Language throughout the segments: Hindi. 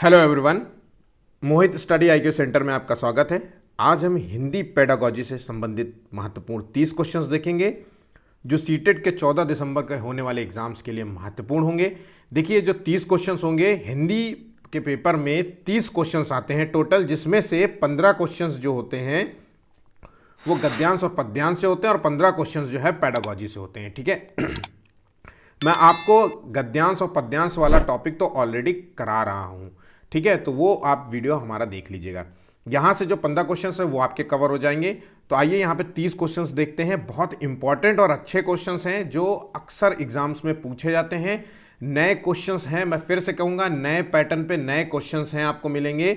हेलो एवरीवन, मोहित स्टडी आईक्यू सेंटर में आपका स्वागत है। आज हम हिंदी पेडागोजी से संबंधित महत्वपूर्ण 30 क्वेश्चंस देखेंगे जो सीटेट के 14 दिसंबर के होने वाले एग्जाम्स के लिए महत्वपूर्ण होंगे। देखिए, जो 30 क्वेश्चंस होंगे हिंदी के पेपर में 30 क्वेश्चंस आते हैं टोटल, जिसमें से 15 क्वेश्चंस जो होते हैं वो गद्यांश और पद्यांश से होते हैं और 15 क्वेश्चंस जो है पेडागोजी से होते हैं। ठीक है, मैं आपको गद्यांश और पद्यांश वाला टॉपिक तो ऑलरेडी करा रहा हूं। ठीक है, तो वो आप वीडियो हमारा देख लीजिएगा। यहां से जो 15 क्वेश्चंस है वो आपके कवर हो जाएंगे। तो आइए यहां पे 30 क्वेश्चंस देखते हैं। बहुत इंपॉर्टेंट और अच्छे क्वेश्चंस हैं जो अक्सर एग्जाम्स में पूछे जाते हैं। नए क्वेश्चंस हैं, मैं फिर से कहूंगा नए पैटर्न पे नए क्वेश्चंस हैं आपको मिलेंगे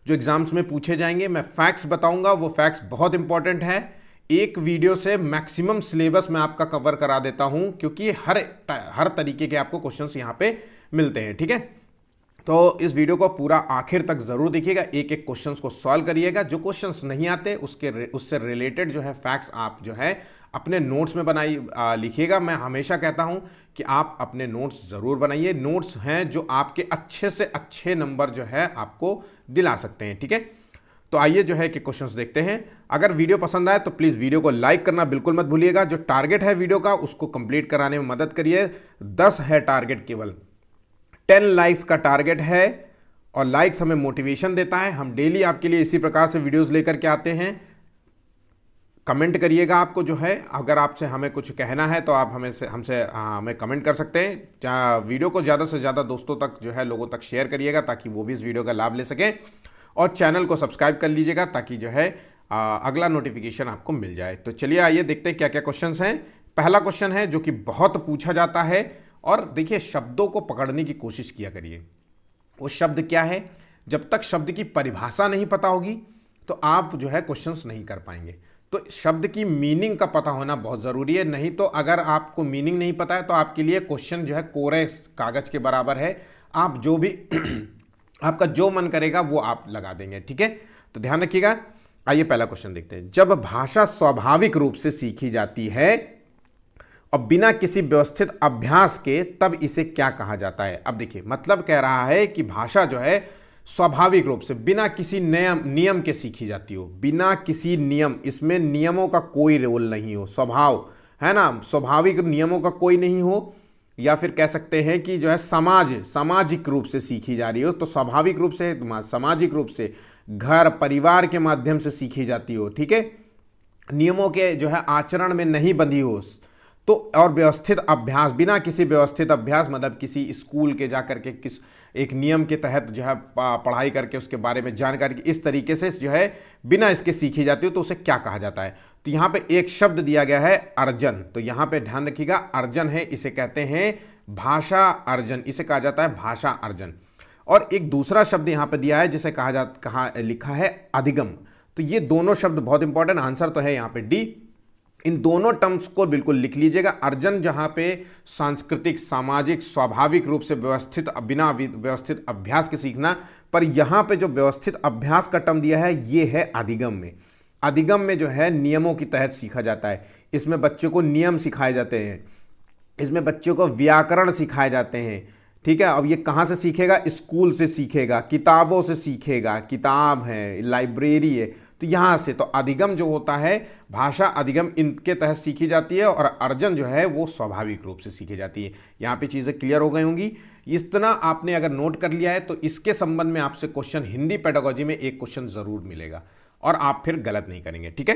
जो एग्जाम्स में पूछे जाएंगे। मैं फैक्ट्स बताऊंगा, वो फैक्ट्स बहुत इंपॉर्टेंट है। एक वीडियो से मैक्सिमम सिलेबस मैं आपका कवर करा देता हूं, क्योंकि हर तरीके के आपको क्वेश्चंस यहां पे मिलते हैं। ठीक है, तो इस वीडियो को पूरा आखिर तक जरूर देखिएगा, एक एक क्वेश्चंस को सॉल्व करिएगा। जो क्वेश्चंस नहीं आते उससे रिलेटेड जो है फैक्ट्स आप जो है अपने नोट्स में लिखिएगा। मैं हमेशा कहता हूं कि आप अपने नोट्स जरूर बनाइए। नोट्स हैं जो आपके अच्छे से अच्छे नंबर जो है आपको दिला सकते हैं। ठीक है, तो आइए जो है कि क्वेश्चंस देखते हैं। अगर वीडियो पसंद आए तो प्लीज़ वीडियो को लाइक करना बिल्कुल मत भूलिएगा। जो टारगेट है वीडियो का उसको कंप्लीट कराने में मदद करिए। 10 है टारगेट, केवल 10 लाइक्स का टारगेट है और लाइक्स हमें मोटिवेशन देता है। हम डेली आपके लिए इसी प्रकार से वीडियोस लेकर के आते हैं। कमेंट करिएगा। आपको जो है अगर आपसे हमें कुछ कहना है तो आप हमें कमेंट कर सकते हैं। वीडियो को ज़्यादा से ज़्यादा दोस्तों तक जो है लोगों तक शेयर करिएगा ताकि वो भी इस वीडियो का लाभ ले सकें, और चैनल को सब्सक्राइब कर लीजिएगा ताकि जो है अगला नोटिफिकेशन आपको मिल जाए। तो चलिए आइए देखते हैं क्या क्या क्वेश्चंस हैं। पहला क्वेश्चन है जो कि बहुत पूछा जाता है, और देखिए शब्दों को पकड़ने की कोशिश किया करिए। वो शब्द क्या है, जब तक शब्द की परिभाषा नहीं पता होगी तो आप जो है क्वेश्चंस नहीं कर पाएंगे। तो शब्द की मीनिंग का पता होना बहुत ज़रूरी है, नहीं तो अगर आपको मीनिंग नहीं पता है तो आपके लिए क्वेश्चन जो है कोरे कागज के बराबर है। आप जो भी आपका जो मन करेगा वो आप लगा देंगे। ठीक है, तो ध्यान रखिएगा। आइए पहला क्वेश्चन देखते हैं। जब भाषा स्वाभाविक रूप से सीखी जाती है और बिना किसी व्यवस्थित अभ्यास के, तब इसे क्या कहा जाता है? अब देखिए, मतलब कह रहा है कि भाषा जो है स्वाभाविक रूप से बिना किसी नियम के सीखी जाती हो, बिना किसी नियम, इसमें नियमों का कोई रोल नहीं हो, स्वभाव है ना, स्वाभाविक नियमों का कोई नहीं हो, या फिर कह सकते हैं कि जो है सामाजिक रूप से सीखी जा रही हो। तो स्वाभाविक रूप से, सामाजिक रूप से, घर परिवार के माध्यम से सीखी जाती हो। ठीक है, नियमों के जो है आचरण में नहीं बंधी हो, तो और व्यवस्थित अभ्यास, बिना किसी व्यवस्थित अभ्यास मतलब किसी स्कूल के जाकर के किस एक नियम के तहत जो है पढ़ाई करके उसके बारे में जानकारी, इस तरीके से जो है बिना इसके सीखी जाती हो तो उसे क्या कहा जाता है? तो यहाँ पे एक शब्द दिया गया है अर्जन। तो यहाँ पे ध्यान रखिएगा, अर्जन है, इसे कहते हैं भाषा अर्जन, इसे कहा जाता है भाषा अर्जन। और एक दूसरा शब्द यहाँ पे दिया है जिसे लिखा है अधिगम। तो ये दोनों शब्द बहुत इंपॉर्टेंट, आंसर तो है यहाँ पे डी। इन दोनों टर्म्स को बिल्कुल लिख लीजिएगा। अर्जन जहां पे सांस्कृतिक, सामाजिक, स्वाभाविक रूप से व्यवस्थित, बिना व्यवस्थित अभ्यास के सीखना, पर यहां पे जो व्यवस्थित अभ्यास का टर्म दिया है ये है अधिगम में। अधिगम में जो है नियमों के तहत सीखा जाता है। इसमें बच्चों को नियम सिखाए जाते हैं, इसमें बच्चों को व्याकरण सिखाए जाते हैं। ठीक है, अब ये कहाँ से सीखेगा? स्कूल से सीखेगा, किताबों से सीखेगा, किताब है, लाइब्रेरी है, तो यहाँ से। तो अधिगम जो होता है, भाषा अधिगम, इनके तहत सीखी जाती है, और अर्जन जो है वो स्वाभाविक रूप से सीखी जाती है। यहाँ पे चीज़ें क्लियर हो गई होंगी। इतना आपने अगर नोट कर लिया है तो इसके संबंध में आपसे क्वेश्चन हिंदी पेडागोजी में एक क्वेश्चन जरूर मिलेगा और आप फिर गलत नहीं करेंगे। ठीक है,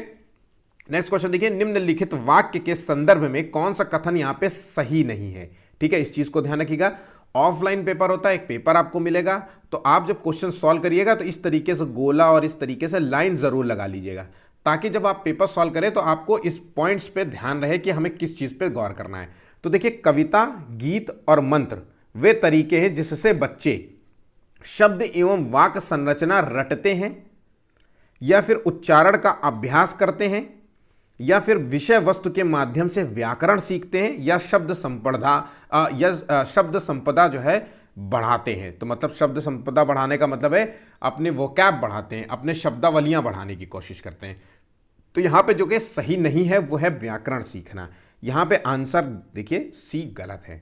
नेक्स्ट क्वेश्चन देखिए। निम्नलिखित वाक्य के संदर्भ में कौन सा कथन यहाँ पे सही नहीं है? ठीक है, इस चीज को ध्यान रखिएगा। ऑफलाइन पेपर होता है, एक पेपर आपको मिलेगा, तो आप जब क्वेश्चन सॉल्व करिएगा तो इस तरीके से गोला और इस तरीके से लाइन जरूर लगा लीजिएगा, ताकि जब आप पेपर सॉल्व करें तो आपको इस पॉइंट्स पे ध्यान रहे कि हमें किस चीज पे गौर करना है। तो देखिए, कविता, गीत और मंत्र वे तरीके हैं जिससे बच्चे शब्द एवं वाक्य संरचना रटते हैं, या फिर उच्चारण का अभ्यास करते हैं, या फिर विषय वस्तु के माध्यम से व्याकरण सीखते हैं, या शब्द संपदा जो है बढ़ाते हैं। तो मतलब शब्द संपदा बढ़ाने का मतलब है अपने वोकैब बढ़ाते हैं, अपने शब्दावलियां बढ़ाने की कोशिश करते हैं। तो यहां पे जो कि सही नहीं है वो है व्याकरण सीखना। यहां पे आंसर देखिए सी गलत है।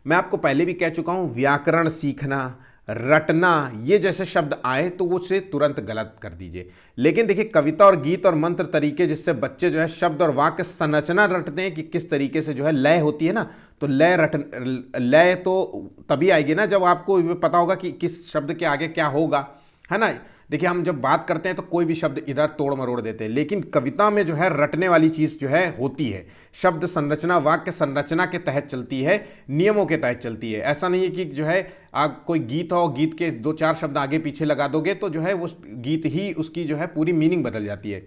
मैं आपको पहले भी कह चुका हूं, व्याकरण सीखना, रटना, ये जैसे शब्द आए तो वो उसे तुरंत गलत कर दीजिए। लेकिन देखिए कविता और गीत और मंत्र तरीके जिससे बच्चे जो है शब्द और वाक्य संरचना रटते हैं कि किस तरीके से जो है लय होती है ना, तो लय तो तभी आएगी ना जब आपको ये पता होगा कि किस शब्द के आगे क्या होगा, है ना। देखिए हम जब बात करते हैं तो कोई भी शब्द इधर तोड़ मरोड़ देते हैं, लेकिन कविता में जो है रटने वाली चीज जो है होती है। शब्द संरचना वाक्य संरचना के तहत चलती है, नियमों के तहत चलती है। ऐसा नहीं है कि जो है आप कोई गीत हो, गीत के दो चार शब्द आगे पीछे लगा दोगे तो जो है वो गीत ही उसकी जो है पूरी मीनिंग बदल जाती है।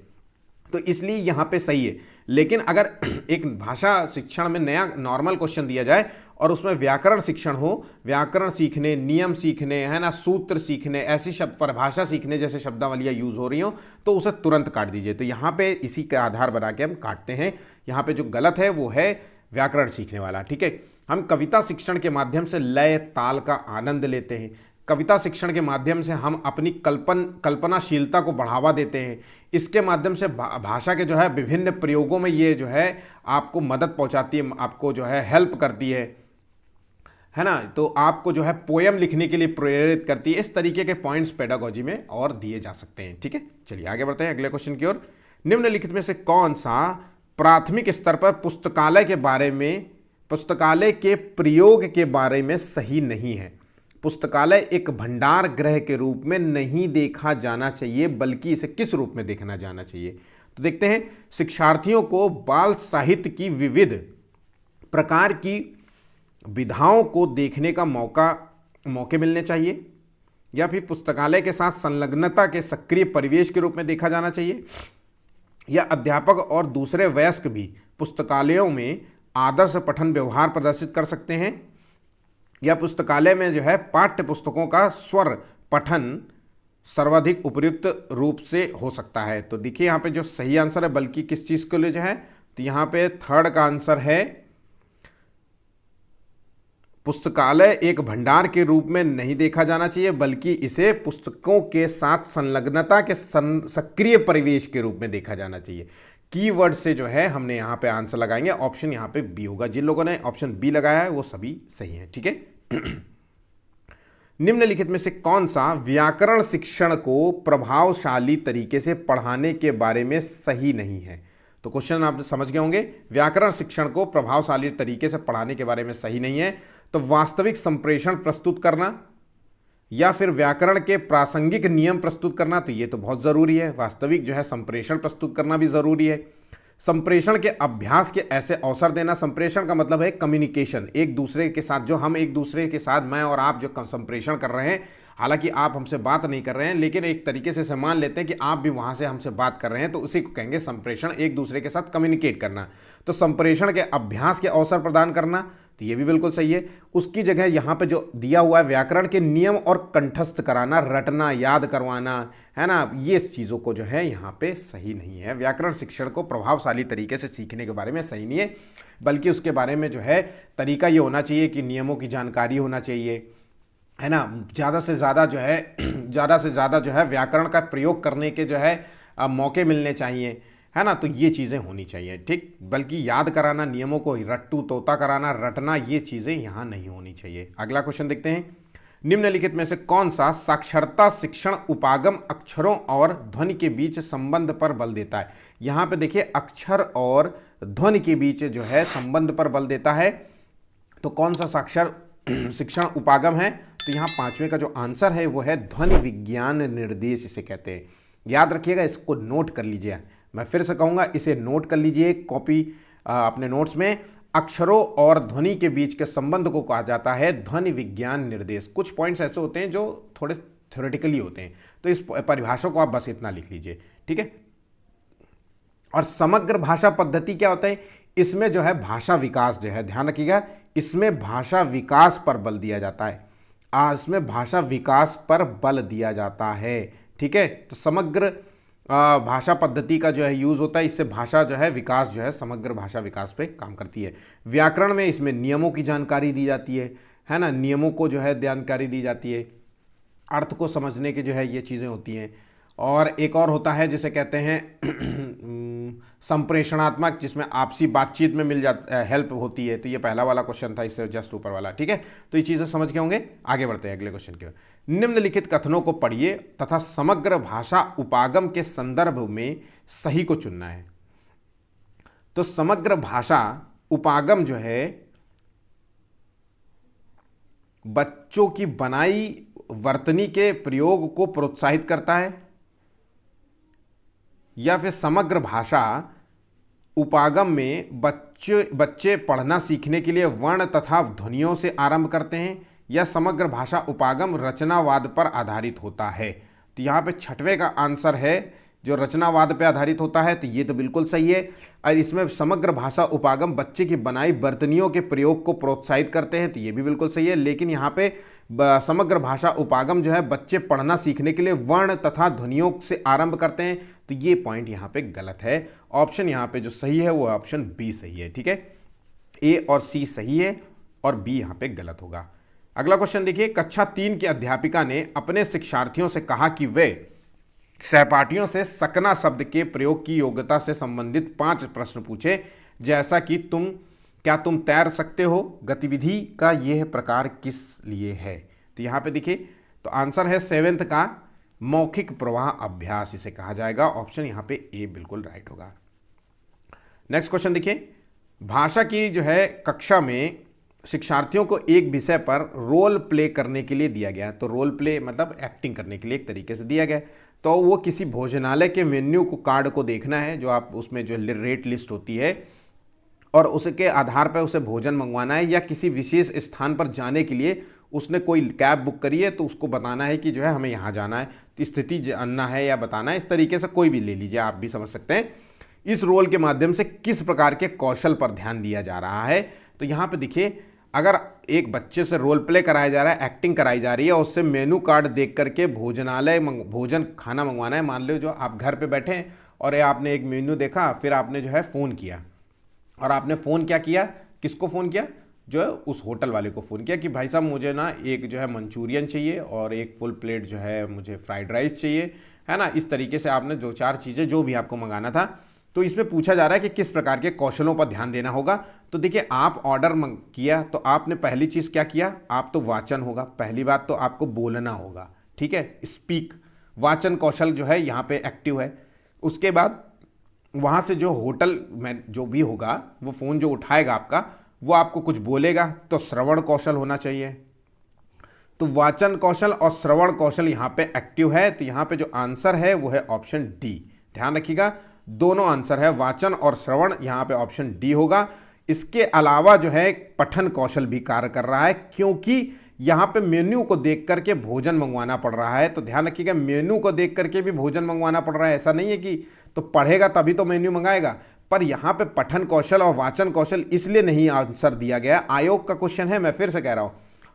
तो इसलिए यहाँ पे सही है। लेकिन अगर एक भाषा शिक्षण में नया नॉर्मल क्वेश्चन दिया जाए और उसमें व्याकरण शिक्षण हो, व्याकरण सीखने, नियम सीखने, है ना, सूत्र सीखने, ऐसी शब्द परिभाषा सीखने जैसे शब्दावलियाँ यूज हो रही हो तो उसे तुरंत काट दीजिए। तो यहाँ पे इसी का आधार बना के हम काटते हैं। यहाँ पे जो गलत है वो है व्याकरण सीखने वाला। ठीक है, हम कविता शिक्षण के माध्यम से लय ताल का आनंद लेते हैं। कविता शिक्षण के माध्यम से हम अपनी कल्पनाशीलता को बढ़ावा देते हैं। इसके माध्यम से भाषा के जो है विभिन्न प्रयोगों में ये जो है आपको मदद पहुंचाती है, आपको जो है हेल्प करती है ना। तो आपको जो है पोयम लिखने के लिए प्रेरित करती है। इस तरीके के पॉइंट्स पेडागोजी में और दिए जा सकते हैं। ठीक है, चलिए आगे बढ़ते हैं अगले क्वेश्चन की ओर। निम्नलिखित में से कौन सा प्राथमिक स्तर पर पुस्तकालय के प्रयोग के बारे में सही नहीं है? पुस्तकालय एक भंडार गृह के रूप में नहीं देखा जाना चाहिए, बल्कि इसे किस रूप में देखना जाना चाहिए? तो देखते हैं, शिक्षार्थियों को बाल साहित्य की विविध प्रकार की विधाओं को देखने का मौके मिलने चाहिए, या फिर पुस्तकालय के साथ संलग्नता के सक्रिय परिवेश के रूप में देखा जाना चाहिए, या अध्यापक और दूसरे वयस्क भी पुस्तकालयों में आदर्श पठन व्यवहार प्रदर्शित कर सकते हैं, या पुस्तकालय में जो है पाठ्य पुस्तकों का स्वर पठन सर्वाधिक उपयुक्त रूप से हो सकता है। तो देखिए यहाँ पे जो सही आंसर है बल्कि किस चीज़ के लिए जो है, तो यहाँ पे थर्ड का आंसर है पुस्तकालय एक भंडार के रूप में नहीं देखा जाना चाहिए, बल्कि इसे पुस्तकों के साथ संलग्नता के सक्रिय परिवेश के रूप में देखा जाना चाहिए। कीवर्ड से जो है हमने यहाँ पे आंसर लगाएंगे, ऑप्शन यहाँ पे बी होगा। जिन लोगों ने ऑप्शन बी लगाया है वो सभी सही है। ठीक है, निम्नलिखित में से कौन सा व्याकरण शिक्षण को प्रभावशाली तरीके से पढ़ाने के बारे में सही नहीं है? तो क्वेश्चन आप समझ गए होंगे, व्याकरण शिक्षण को प्रभावशाली तरीके से पढ़ाने के बारे में सही नहीं है। तो वास्तविक संप्रेषण प्रस्तुत करना या फिर व्याकरण के प्रासंगिक नियम प्रस्तुत करना, तो ये तो बहुत ज़रूरी है। वास्तविक जो है संप्रेषण प्रस्तुत करना भी ज़रूरी है। संप्रेषण के अभ्यास के ऐसे अवसर देना, संप्रेषण का मतलब है कम्युनिकेशन, एक दूसरे के साथ, जो हम एक दूसरे के साथ, मैं और आप जो संप्रेषण कर रहे हैं, हालांकि आप हमसे बात नहीं कर रहे हैं, लेकिन एक तरीके से मान लेते हैं कि आप भी वहाँ से हमसे बात कर रहे हैं, तो उसी को कहेंगे संप्रेषण, एक दूसरे के साथ कम्युनिकेट करना। तो संप्रेषण के अभ्यास के अवसर प्रदान करना, तो ये भी बिल्कुल सही है। उसकी जगह यहाँ पे जो दिया हुआ है व्याकरण के नियम और कंठस्थ कराना, रटना, याद करवाना, है ना, ये चीज़ों को जो है यहाँ पे सही नहीं है। व्याकरण शिक्षण को प्रभावशाली तरीके से सीखने के बारे में सही नहीं है, बल्कि उसके बारे में जो है तरीका ये होना चाहिए कि नियमों की जानकारी होना चाहिए, है ना, ज़्यादा से ज़्यादा जो है व्याकरण का प्रयोग करने के जो है मौके मिलने चाहिए, है ना। तो ये चीज़ें होनी चाहिए, ठीक। बल्कि याद कराना, नियमों को रट्टू तोता कराना, रटना, ये चीज़ें यहाँ नहीं होनी चाहिए। अगला क्वेश्चन देखते हैं, निम्नलिखित में से कौन सा साक्षरता शिक्षण उपागम अक्षरों और ध्वनि के बीच संबंध पर बल देता है? यहाँ पे देखिए अक्षर और ध्वनि के बीच जो है संबंध पर बल देता है। तो कौन सा साक्षर शिक्षण उपागम है? तो यहाँ पांचवें का जो आंसर है वो है ध्वनि विज्ञान निर्देश, इसे कहते हैं। याद रखिएगा, इसको नोट कर लीजिए। मैं फिर से कहूँगा, इसे नोट कर लीजिए कॉपी अपने नोट्स में। अक्षरों और ध्वनि के बीच के संबंध को कहा जाता है ध्वनि विज्ञान निर्देश। कुछ पॉइंट्स ऐसे होते हैं जो थोड़े थ्योरेटिकली होते हैं, तो इस परिभाषा को आप बस इतना लिख लीजिए, ठीक है। और समग्र भाषा पद्धति क्या होता है? इसमें जो है भाषा विकास जो है, ध्यान रखिएगा, इसमें भाषा विकास पर बल दिया जाता है। इसमें भाषा विकास पर बल दिया जाता है, ठीक है। तो समग्र भाषा पद्धति का जो है यूज़ होता है, इससे भाषा जो है विकास जो है समग्र भाषा विकास पे काम करती है। व्याकरण में इसमें नियमों की जानकारी दी जाती है ना, नियमों को जो है जानकारी दी जाती है, अर्थ को समझने के जो है ये चीज़ें होती हैं। और एक और होता है जिसे कहते हैं संप्रेषणात्मक, जिसमें आपसी बातचीत में मिल जाता हेल्प होती है। तो ये पहला वाला क्वेश्चन था, इससे जस्ट ऊपर वाला। ठीक है, तो ये चीज़ें समझ के होंगे। आगे बढ़ते हैं अगले क्वेश्चन की ओर। निम्नलिखित कथनों को पढ़िए तथा समग्र भाषा उपागम के संदर्भ में सही को चुनना है। तो समग्र भाषा उपागम जो है बच्चों की बनाई वर्तनी के प्रयोग को प्रोत्साहित करता है, या फिर समग्र भाषा उपागम में बच्चे पढ़ना सीखने के लिए वर्ण तथा ध्वनियों से आरंभ करते हैं, या समग्र भाषा उपागम रचनावाद पर आधारित होता है। तो यहाँ पे छठवें का आंसर है जो रचनावाद पर आधारित होता है। तो ये तो बिल्कुल सही है। और इसमें समग्र भाषा उपागम बच्चे की बनाई वर्तनियों के प्रयोग को प्रोत्साहित करते हैं, तो ये भी बिल्कुल सही है। लेकिन यहाँ पे समग्र भाषा उपागम जो है बच्चे पढ़ना सीखने के लिए वर्ण तथा ध्वनियों से आरंभ करते हैं, तो ये पॉइंट यहाँ पे गलत है। ऑप्शन यहाँ पे जो सही है वो ऑप्शन बी सही है। ठीक है, ए और सी सही है और बी यहाँ पे गलत होगा। अगला क्वेश्चन देखिए। कक्षा 3 की अध्यापिका ने अपने शिक्षार्थियों से कहा कि वे सहपाठियों से सकना शब्द के प्रयोग की योग्यता से संबंधित 5 प्रश्न पूछे, जैसा कि क्या तुम तैर सकते हो, गतिविधि का यह प्रकार किस लिए है। तो यहाँ पे देखिए, तो आंसर है 7th का मौखिक प्रवाह अभ्यास इसे कहा जाएगा। ऑप्शन यहाँ पे ए बिल्कुल राइट होगा। नेक्स्ट क्वेश्चन देखिए। भाषा की जो है कक्षा में शिक्षार्थियों को एक विषय पर रोल प्ले करने के लिए दिया गया। तो रोल प्ले मतलब एक्टिंग करने के लिए एक तरीके से दिया गया। तो वो किसी भोजनालय के मेन्यू को कार्ड को देखना है, जो आप उसमें जो रेट लिस्ट होती है, और उसके आधार पर उसे भोजन मंगवाना है, या किसी विशेष स्थान पर जाने के लिए उसने कोई कैब बुक करी है तो उसको बताना है कि जो है हमें यहाँ जाना है, तो स्थिति जानना है या बताना है। इस तरीके से कोई भी ले लीजिए, आप भी समझ सकते हैं। इस रोल के माध्यम से किस प्रकार के कौशल पर ध्यान दिया जा रहा है। तो यहाँ पे देखिए, अगर एक बच्चे से रोल प्ले कराया जा रहा है, एक्टिंग कराई जा रही है, और उससे मेनू कार्ड देख करके भोजन खाना मंगवाना है। मान लो जो आप घर पे बैठे हैं और आपने एक मेन्यू देखा, फिर आपने जो है फ़ोन किया, और आपने फ़ोन क्या किया, किसको फ़ोन किया, जो है उस होटल वाले को फ़ोन किया कि भाई साहब मुझे ना एक जो है मंचूरियन चाहिए और एक फुल प्लेट जो है मुझे फ्राइड राइस चाहिए, है ना। इस तरीके से आपने 2-4 चीज़ें जो भी आपको मंगाना था। तो इसमें पूछा जा रहा है कि किस प्रकार के कौशलों पर ध्यान देना होगा। तो देखिए, आप ऑर्डर किया तो आपने पहली चीज़ क्या किया, आप तो वाचन होगा, पहली बात तो आपको बोलना होगा। ठीक है, स्पीक, वाचन कौशल जो है यहाँ पे एक्टिव है। उसके बाद वहाँ से जो होटल में जो भी होगा, वो फ़ोन जो उठाएगा आपका, वो आपको कुछ बोलेगा, तो श्रवण कौशल होना चाहिए। तो वाचन कौशल और श्रवण कौशल यहाँ पे एक्टिव है। तो यहाँ पे जो आंसर है वो है ऑप्शन डी। ध्यान रखिएगा, दोनों आंसर है, वाचन और श्रवण, यहाँ पे ऑप्शन डी होगा। इसके अलावा जो है पठन कौशल भी कार्य कर रहा है, क्योंकि यहाँ पे मेन्यू को देख करके भोजन मंगवाना पड़ रहा है। तो ध्यान रखिएगा, मेन्यू को देख करके भी भोजन मंगवाना पड़ रहा है। ऐसा नहीं है कि तो पढ़ेगा तभी तो मेन्यू मंगाएगा। पर यहाँ पे पठन कौशल और वाचन कौशल इसलिए नहीं आंसर दिया गया। आयोग का क्वेश्चन है, मैं फिर से कह रहा हूँ,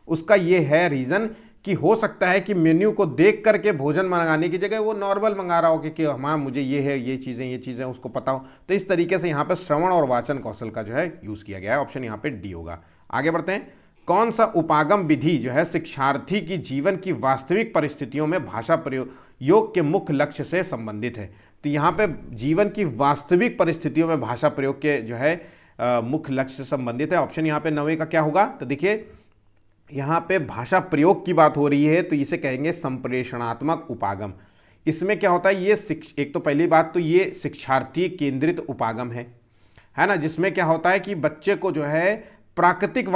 उसका ये है रीज़न कि हो सकता है कि मेन्यू को देख करके भोजन मंगाने की जगह वो नॉर्मल मंगा रहा हो कि हाँ मुझे ये है, ये चीज़ें उसको पता हो। तो इस तरीके से यहाँ पे श्रवण और वाचन कौशल का जो है यूज़ किया गया है। ऑप्शन यहाँ पे डी होगा। आगे बढ़ते हैं। कौन सा उपागम विधि जो है शिक्षार्थी की जीवन की वास्तविक परिस्थितियों में भाषा प्रयोग के मुख्य लक्ष्य से संबंधित है। तो यहाँ पे जीवन की वास्तविक परिस्थितियों में भाषा प्रयोग के जो है मुख्य लक्ष्य से संबंधित है। ऑप्शन यहाँ पे 9 का क्या होगा, तो देखिए यहाँ पे भाषा प्रयोग की बात हो रही है, तो इसे कहेंगे संप्रेषणात्मक उपागम। इसमें क्या होता है, ये एक तो पहली बात तो ये शिक्षार्थी केंद्रित उपागम है ना, जिसमें क्या होता है कि बच्चे को जो है प्राकृतिक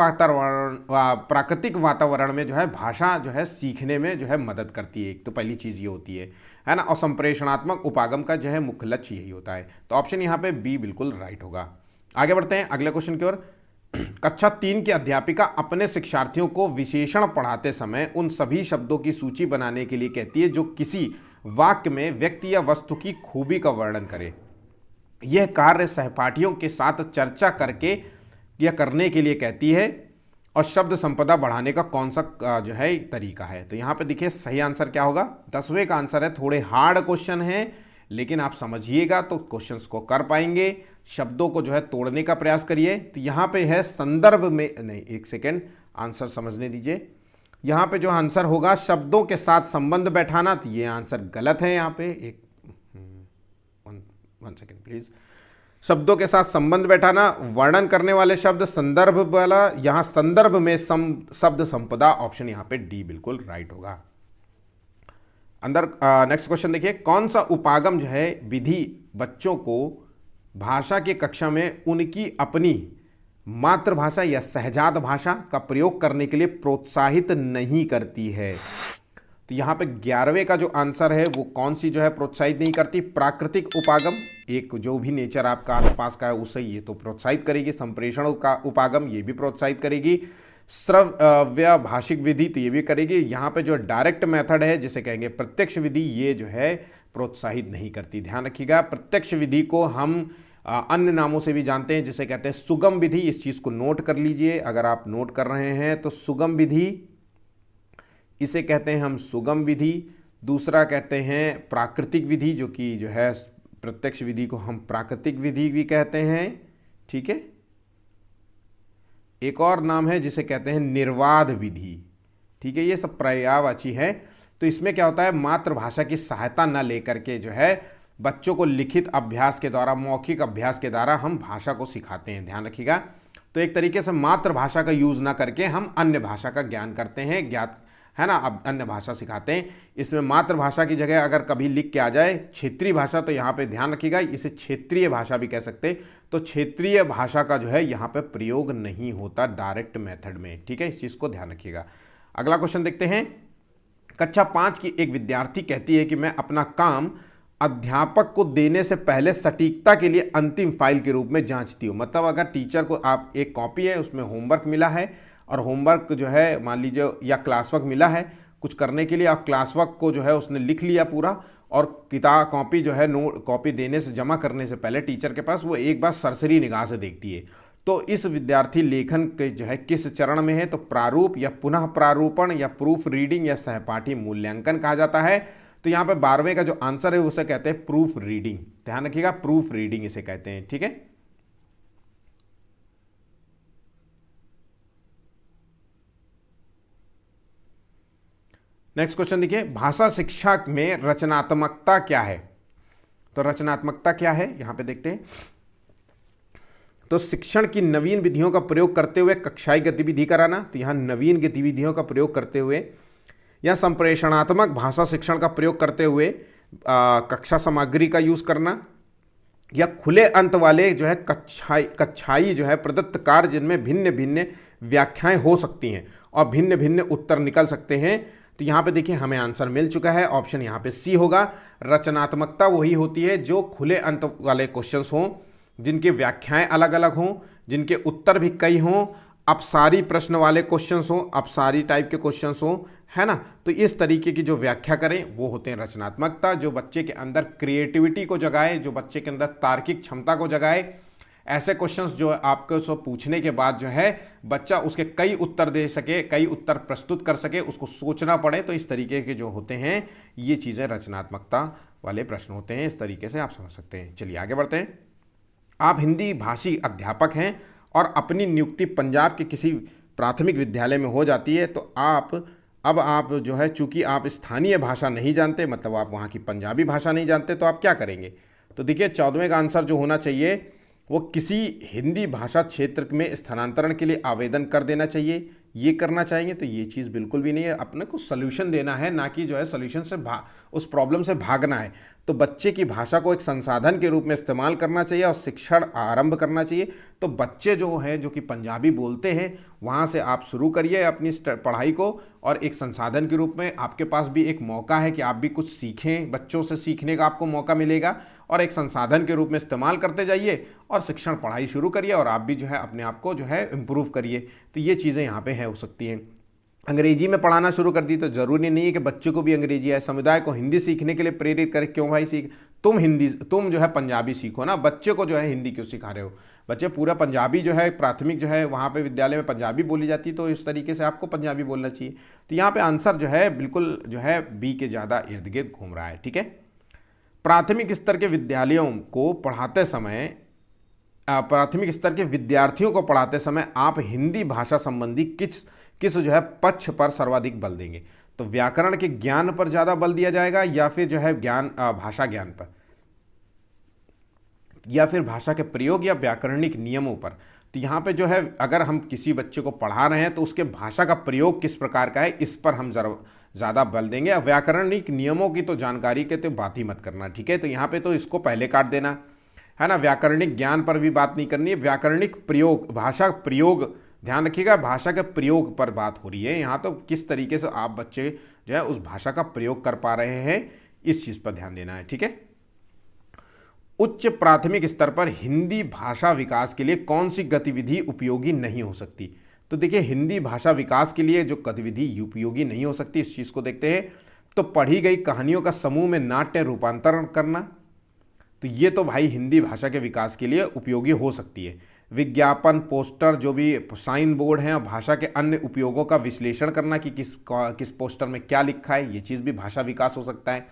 वातावरण में जो है भाषा जो है सीखने में जो है मदद करती है। एक तो पहली चीज़ ये होती है ना। और संप्रेषणात्मक उपागम का जो है मुख्य लक्ष्य यही होता है। तो ऑप्शन यहाँ पे बी बिल्कुल राइट होगा। आगे बढ़ते हैं अगले क्वेश्चन की ओर। कक्षा 3 की अध्यापिका अपने शिक्षार्थियों को विशेषण पढ़ाते समय उन सभी शब्दों की सूची बनाने के लिए कहती है जो किसी वाक्य में व्यक्ति या वस्तु की खूबी का वर्णन करे। यह कार्य सहपाठियों के साथ चर्चा करके या करने के लिए कहती है, और शब्द संपदा बढ़ाने का कौन सा जो है तरीका है। तो यहाँ पे देखिए सही आंसर क्या होगा, 10वें का आंसर है। थोड़े हार्ड क्वेश्चन है, लेकिन आप समझिएगा तो क्वेश्चंस को कर पाएंगे। शब्दों को जो है तोड़ने का प्रयास करिए। तो यहाँ पे है संदर्भ में, नहीं एक सेकेंड, आंसर समझने दीजिए। यहाँ पे जो आंसर होगा शब्दों के साथ संबंध बैठाना, तो ये आंसर गलत है। यहाँ पे एक 1 सेकेंड प्लीज। शब्दों के साथ संबंध बैठाना, वर्णन करने वाले शब्द, संदर्भ वाला, यहां संदर्भ में शब्द संपदा, ऑप्शन यहां पे डी बिल्कुल राइट होगा। अंदर नेक्स्ट क्वेश्चन देखिए, कौन सा उपागम जो है विधि बच्चों को भाषा की कक्षा में उनकी अपनी मातृभाषा या सहजात भाषा का प्रयोग करने के लिए प्रोत्साहित नहीं करती है? तो यहाँ पे 11वें का जो आंसर है वो कौन सी जो है प्रोत्साहित नहीं करती? प्राकृतिक उपागम, एक जो भी नेचर आपका आसपास का है उसे ये तो प्रोत्साहित करेगी। संप्रेषण का उपागम ये भी प्रोत्साहित करेगी। श्रव्य भाषिक विधि तो ये भी करेगी। यहाँ पे जो डायरेक्ट मेथड है जिसे कहेंगे प्रत्यक्ष विधि, ये जो है प्रोत्साहित नहीं करती। ध्यान रखिएगा, प्रत्यक्ष विधि को हम अन्य नामों से भी जानते हैं जिसे कहते हैं सुगम विधि। इस चीज को नोट कर लीजिए, अगर आप नोट कर रहे हैं तो सुगम विधि इसे कहते हैं हम सुगम विधि। दूसरा कहते हैं प्राकृतिक विधि, जो कि जो है प्रत्यक्ष विधि को हम प्राकृतिक विधि भी कहते हैं। ठीक है, एक और नाम है जिसे कहते हैं निर्वाध विधि। ठीक है, ये सब पर्यायवाची है। तो इसमें क्या होता है, मातृभाषा की सहायता न लेकर के जो है बच्चों को लिखित अभ्यास के द्वारा, मौखिक अभ्यास के द्वारा हम भाषा को सिखाते हैं। ध्यान रखिएगा, तो एक तरीके से मातृभाषा का यूज ना करके हम अन्य भाषा का ज्ञान करते हैं, ज्ञात है ना, अब अन्य भाषा सिखाते हैं। इसमें मातृभाषा की जगह अगर कभी लिख के आ जाए क्षेत्रीय भाषा, तो यहाँ पे ध्यान रखिएगा इसे क्षेत्रीय भाषा भी कह सकते हैं। तो क्षेत्रीय भाषा का जो है यहाँ पे प्रयोग नहीं होता डायरेक्ट मेथड में। ठीक है, इस चीज को ध्यान रखिएगा। अगला क्वेश्चन देखते हैं। कक्षा 5 की एक विद्यार्थी कहती है कि मैं अपना काम अध्यापक को देने से पहले सटीकता के लिए अंतिम फाइल के रूप में जांचती हूँ। मतलब अगर टीचर को आप एक कॉपी है उसमें होमवर्क मिला है और होमवर्क जो है मान लीजिए या क्लास वर्क मिला है कुछ करने के लिए, और क्लास वर्क को जो है उसने लिख लिया पूरा, और किताब कॉपी जो है नोट कॉपी देने से जमा करने से पहले टीचर के पास वो एक बार सरसरी निगाह से देखती है। तो इस विद्यार्थी लेखन के जो है किस चरण में है? तो प्रारूप या पुनः प्रारूपण या प्रूफ रीडिंग या सहपाठी मूल्यांकन कहा जाता है। तो यहाँ पे 12वें का जो आंसर है उसे कहते हैं प्रूफ रीडिंग। ध्यान रखिएगा, प्रूफ रीडिंग इसे कहते हैं। ठीक है, नेक्स्ट क्वेश्चन देखिए, भाषा शिक्षा में रचनात्मकता क्या है? तो रचनात्मकता क्या है यहां पे देखते हैं। तो शिक्षण की नवीन विधियों का प्रयोग करते हुए कक्षाई गतिविधि कराना, तो यहां नवीन गतिविधियों का प्रयोग करते हुए, या संप्रेषणात्मक भाषा शिक्षण का प्रयोग करते हुए कक्षा सामग्री का यूज करना, या खुले अंत वाले जो है कक्षाई जो है प्रदत्त कार्य जिनमें भिन्न भिन्न व्याख्याएं हो सकती हैं और भिन्न भिन्न उत्तर निकल सकते हैं। तो यहाँ पे देखिए हमें आंसर मिल चुका है, ऑप्शन यहाँ पे सी होगा। रचनात्मकता वही होती है जो खुले अंत वाले क्वेश्चंस हों, जिनकी व्याख्याएं अलग अलग हों, जिनके उत्तर भी कई हों, अपसारी प्रश्न वाले क्वेश्चंस हों, अपसारी टाइप के क्वेश्चंस हों, है ना। तो इस तरीके की जो व्याख्या करें वो होते हैं रचनात्मकता, जो बच्चे के अंदर क्रिएटिविटी को जगाए, जो बच्चे के अंदर तार्किक क्षमता को जगाए। ऐसे क्वेश्चंस जो आपको सो पूछने के बाद जो है बच्चा उसके कई उत्तर दे सके, कई उत्तर प्रस्तुत कर सके, उसको सोचना पड़े। तो इस तरीके के जो होते हैं ये चीज़ें रचनात्मकता वाले प्रश्न होते हैं। इस तरीके से आप समझ सकते हैं। चलिए आगे बढ़ते हैं। आप हिंदी भाषी अध्यापक हैं और अपनी नियुक्ति पंजाब के किसी प्राथमिक विद्यालय में हो जाती है, तो आप जो है चूंकि आप स्थानीय भाषा नहीं जानते, मतलब आप वहाँ की पंजाबी भाषा नहीं जानते, तो आप क्या करेंगे? तो देखिए 14वें का आंसर जो होना चाहिए वो किसी हिंदी भाषा क्षेत्र में स्थानांतरण के लिए आवेदन कर देना चाहिए। ये करना चाहेंगे तो ये चीज़ बिल्कुल भी नहीं है। अपने को सल्यूशन देना है, ना कि जो है सल्यूशन से उस प्रॉब्लम से भागना है। तो बच्चे की भाषा को एक संसाधन के रूप में इस्तेमाल करना चाहिए और शिक्षण आरंभ करना चाहिए। तो बच्चे जो हैं जो कि पंजाबी बोलते हैं वहाँ से आप शुरू करिए अपनी पढ़ाई को, और एक संसाधन के रूप में आपके पास भी एक मौका है कि आप भी कुछ सीखें, बच्चों से सीखने का आपको मौका मिलेगा, और एक संसाधन के रूप में इस्तेमाल करते जाइए और शिक्षण पढ़ाई शुरू करिए, और आप भी जो है अपने आप को जो है इम्प्रूव करिए। तो ये चीज़ें यहाँ पे हो सकती हैं। अंग्रेजी में पढ़ाना शुरू कर दी तो ज़रूरी नहीं है कि बच्चे को भी अंग्रेजी आए। समुदाय को हिंदी सीखने के लिए प्रेरित करें। क्यों भाई तुम जो है पंजाबी सीखो ना, बच्चे को जो है हिंदी क्यों सिखा रहे हो? बच्चे पूरा पंजाबी जो है प्राथमिक जो है वहाँ पे विद्यालय में पंजाबी बोली जाती है, तो इस तरीके से आपको पंजाबी बोलना चाहिए। तो यहाँ पे आंसर जो है बिल्कुल जो है बी के ज़्यादा इर्द गिर्द घूम रहा है। ठीक है, प्राथमिक स्तर के विद्यालयों को पढ़ाते समय प्राथमिक स्तर के विद्यार्थियों को पढ़ाते समय आप हिंदी भाषा संबंधी किस जो है पक्ष पर सर्वाधिक बल देंगे? तो व्याकरण के ज्ञान पर ज़्यादा बल दिया जाएगा या फिर जो है भाषा ज्ञान पर? या फिर भाषा के प्रयोग या व्याकरणिक नियमों पर। तो यहाँ पे जो है अगर हम किसी बच्चे को पढ़ा रहे हैं तो उसके भाषा का प्रयोग किस प्रकार का है इस पर हम जरा ज़्यादा बल देंगे। व्याकरणिक नियमों की तो जानकारी के तो बात ही मत करना, ठीक है। तो यहाँ पे तो इसको पहले काट देना है ना। व्याकरणिक ज्ञान पर भी बात नहीं करनी है, व्याकरणिक प्रयोग, भाषा प्रयोग, ध्यान रखिएगा भाषा के प्रयोग पर बात हो रही है यहाँ। तो किस तरीके से आप बच्चे जो है उस भाषा का प्रयोग कर पा रहे हैं इस चीज़ पर ध्यान देना है, ठीक है। उच्च प्राथमिक स्तर पर हिंदी भाषा विकास के लिए कौन सी गतिविधि उपयोगी नहीं हो सकती। तो देखिए हिंदी भाषा विकास के लिए जो गतिविधि उपयोगी नहीं हो सकती इस चीज़ को देखते हैं। तो पढ़ी गई कहानियों का समूह में नाट्य रूपांतरण करना, तो ये तो भाई हिंदी भाषा के विकास के लिए उपयोगी हो सकती है। विज्ञापन, पोस्टर, जो भी साइन बोर्ड हैं, भाषा के अन्य उपयोगों का विश्लेषण करना कि किस पोस्टर में क्या लिखा है, ये चीज़ भी भाषा विकास हो सकता है।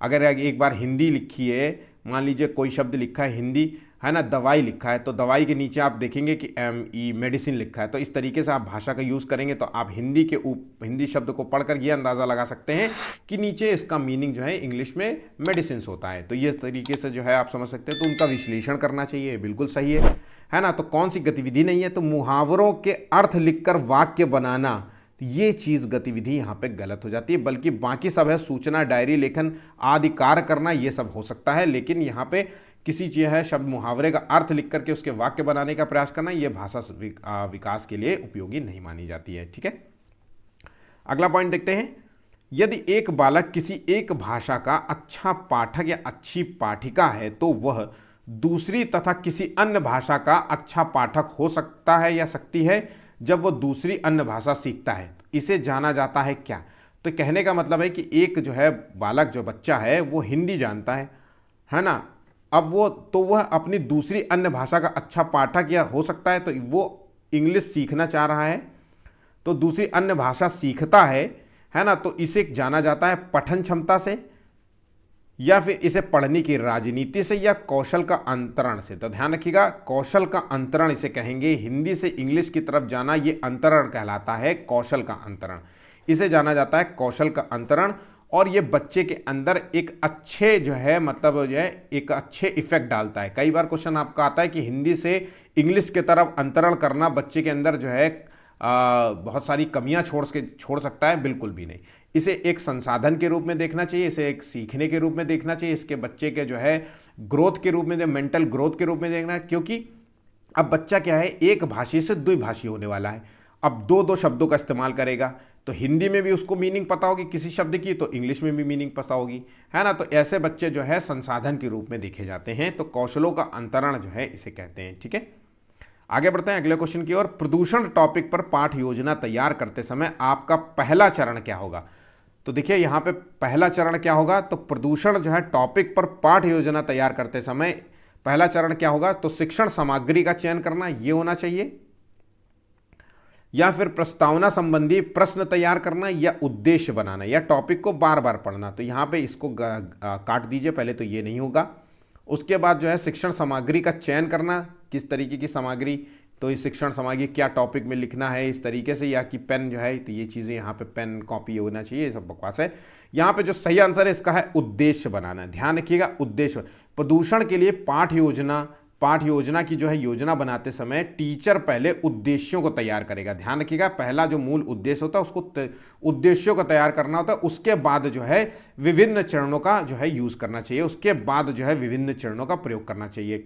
अगर एक बार हिंदी लिखी है, मान लीजिए कोई शब्द लिखा है हिंदी है ना, दवाई लिखा है, तो दवाई के नीचे आप देखेंगे कि ME मेडिसिन लिखा है। तो इस तरीके से आप भाषा का यूज़ करेंगे तो आप हिंदी शब्द को पढ़कर ये अंदाज़ा लगा सकते हैं कि नीचे इसका मीनिंग जो है इंग्लिश में मेडिसिन होता है। तो ये तरीके से जो है आप समझ सकते हैं। तो उनका विश्लेषण करना चाहिए, बिल्कुल सही है ना। तो कौन सी गतिविधि नहीं है, तो मुहावरों के अर्थ लिखकर वाक्य बनाना, तो ये चीज़ गतिविधि यहाँ पे गलत हो जाती है। बल्कि बाकी सब है, सूचना, डायरी लेखन आदि कार्य करना, ये सब हो सकता है। लेकिन यहाँ पे किसी चीज़ है शब्द मुहावरे का अर्थ लिख करके उसके वाक्य बनाने का प्रयास करना, ये भाषा विकास के लिए उपयोगी नहीं मानी जाती है, ठीक है। अगला पॉइंट देखते हैं। यदि एक बालक किसी एक भाषा का अच्छा पाठक या अच्छी पाठिका है तो वह दूसरी तथा किसी अन्य भाषा का अच्छा पाठक हो सकता है या सकती है जब वह दूसरी अन्य भाषा सीखता है। इसे जाना जाता है क्या। तो कहने का मतलब है कि एक जो है बालक, जो बच्चा है, वो हिंदी जानता है ना। अब वह अपनी दूसरी अन्य भाषा का अच्छा पाठक या हो सकता है, तो वो इंग्लिश सीखना चाह रहा है तो दूसरी अन्य भाषा सीखता है ना। तो इसे जाना जाता है पठन क्षमता से, या फिर इसे पढ़ने की राजनीति से, या कौशल का अंतरण से। तो ध्यान रखिएगा, कौशल का अंतरण इसे कहेंगे। हिंदी से इंग्लिश की तरफ जाना ये अंतरण कहलाता है, कौशल का अंतरण इसे जाना जाता है, कौशल का अंतरण। और ये बच्चे के अंदर एक अच्छे जो है मतलब जो है एक अच्छे इफेक्ट डालता है। कई बार क्वेश्चन आपका आता है कि हिंदी से इंग्लिश की तरफ अंतरण करना बच्चे के अंदर जो है बहुत सारी कमियां छोड़ सकता है, बिल्कुल भी नहीं। इसे एक संसाधन के रूप में देखना चाहिए, इसे एक सीखने के रूप में देखना चाहिए, इसके बच्चे के जो है ग्रोथ के रूप में, मेंटल ग्रोथ के रूप में देखना है। क्योंकि अब बच्चा क्या है, एक भाषी से द्विभाषी होने वाला है। अब दो शब्दों का इस्तेमाल करेगा, तो हिंदी में भी उसको मीनिंग पता होगी किसी शब्द की, तो इंग्लिश में भी मीनिंग पता होगी, है ना। तो ऐसे बच्चे जो है संसाधन के रूप में देखे जाते हैं। तो कौशलों का अंतरण जो है इसे कहते हैं, ठीक है। आगे बढ़ते हैं अगले क्वेश्चन की ओर। प्रदूषण टॉपिक पर पाठ योजना तैयार करते समय आपका पहला चरण क्या होगा। तो देखिए यहाँ पे पहला चरण क्या होगा, तो प्रदूषण जो है टॉपिक पर पाठ योजना तैयार करते समय पहला चरण क्या होगा, तो शिक्षण सामग्री का चयन करना ये होना चाहिए, या फिर प्रस्तावना संबंधी प्रश्न तैयार करना, या उद्देश्य बनाना, या टॉपिक को बार बार पढ़ना। तो यहाँ पे इसको काट दीजिए, पहले तो ये नहीं होगा। उसके बाद जो है शिक्षण सामग्री का चयन करना, किस तरीके की सामग्री, तो इस शिक्षण सामग्री क्या टॉपिक में लिखना है इस तरीके से, या कि पेन जो है, तो ये चीज़ें यहाँ पे पेन कॉपी होना चाहिए, ये सब बकवास है। यहाँ पे जो सही आंसर है इसका है उद्देश्य बनाना। ध्यान रखिएगा, उद्देश्य। प्रदूषण के लिए पाठ योजना की जो है योजना बनाते समय टीचर पहले उद्देश्यों को तैयार करेगा। ध्यान रखिएगा, पहला जो मूल उद्देश्य होता है उसको उद्देश्यों को तैयार करना होता है। उसके बाद जो है विभिन्न चरणों का जो है यूज करना चाहिए, उसके बाद जो है विभिन्न चरणों का प्रयोग करना चाहिए।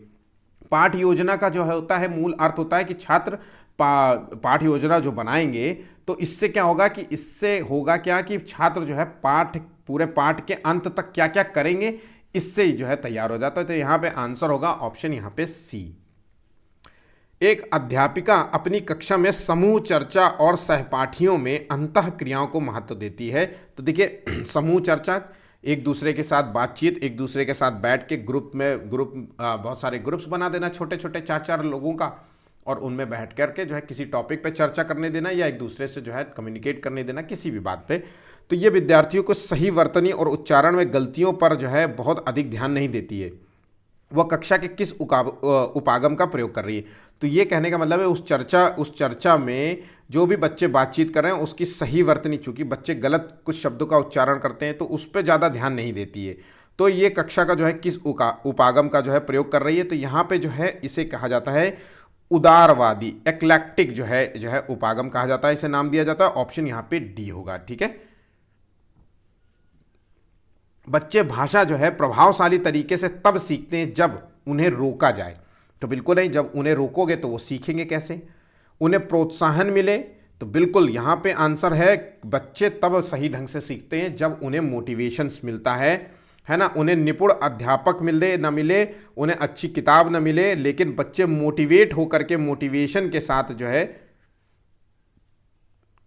पाठ योजना का जो है होता है मूल अर्थ होता है कि छात्र पाठ योजना जो बनाएंगे तो इससे क्या होगा कि इससे होगा क्या कि छात्र जो है पूरे पाठ के अंत तक क्या क्या करेंगे, इससे जो है तैयार हो जाता है। तो यहाँ पे आंसर होगा ऑप्शन यहाँ पे सी। एक अध्यापिका अपनी कक्षा में समूह चर्चा और सहपाठियों में अंतः क्रियाओं को महत्व देती है। तो देखिए समूह चर्चा, एक दूसरे के साथ बातचीत, एक दूसरे के साथ बैठ के बहुत सारे ग्रुप्स बना देना, छोटे छोटे 4-4 लोगों का, और उनमें बैठ करके जो है किसी टॉपिक पे चर्चा करने देना, या एक दूसरे से जो है कम्युनिकेट करने देना किसी भी बात पे। तो ये विद्यार्थियों को सही वर्तनी और उच्चारण में गलतियों पर जो है बहुत अधिक ध्यान नहीं देती है, वह कक्षा के किस उपागम का प्रयोग कर रही है। तो ये कहने का मतलब है उस चर्चा में जो भी बच्चे बातचीत कर रहे हैं उसकी सही वर्तनी, चूंकि बच्चे गलत कुछ शब्दों का उच्चारण करते हैं तो उस पर ज़्यादा ध्यान नहीं देती है। तो ये कक्षा का जो है किस उपागम का जो है प्रयोग कर रही है, तो यहाँ पे जो है इसे कहा जाता है उदारवादी, एक्लैक्टिक जो है उपागम कहा जाता है, इसे नाम दिया जाता है। ऑप्शन यहाँ पे डी होगा। ठीक है, बच्चे भाषा जो है प्रभावशाली तरीके से तब सीखते हैं जब उन्हें रोका जाए, तो बिल्कुल नहीं, जब उन्हें रोकोगे तो वो सीखेंगे कैसे। उन्हें प्रोत्साहन मिले, तो बिल्कुल यहाँ पे आंसर है बच्चे तब सही ढंग से सीखते हैं जब उन्हें मोटिवेशंस मिलता है ना। उन्हें निपुण अध्यापक मिले ना मिले, उन्हें अच्छी किताब ना मिले, लेकिन बच्चे मोटिवेट होकर के मोटिवेशन के साथ जो है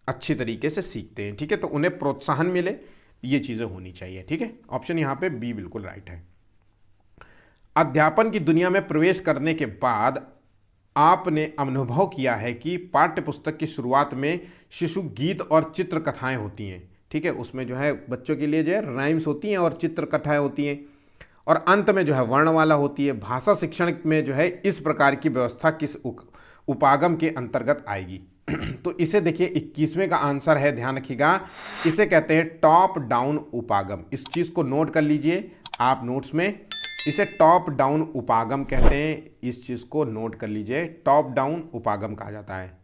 अच्छी तरीके से सीखते हैं। ठीक है, तो उन्हें प्रोत्साहन मिले, ये चीज़ें होनी चाहिए। ठीक है, ऑप्शन यहाँ पे बी बिल्कुल राइट है। अध्यापन की दुनिया में प्रवेश करने के बाद आपने अनुभव किया है कि पाठ्य पुस्तक की शुरुआत में शिशु गीत और चित्र कथाएं होती हैं। ठीक है, उसमें जो है बच्चों के लिए जो है राइम्स होती हैं और चित्र कथाएं होती हैं, और अंत में जो है वर्णमाला होती है। भाषा शिक्षण में जो है इस प्रकार की व्यवस्था किस उपागम के अंतर्गत आएगी? तो इसे देखिए 21वें का आंसर है, ध्यान रखिएगा, इसे कहते हैं टॉप डाउन उपागम। इस चीज़ को नोट कर लीजिए आप नोट्स में, इसे टॉप डाउन उपागम कहते हैं। इस चीज़ को नोट कर लीजिए, टॉप डाउन उपागम कहा जाता है।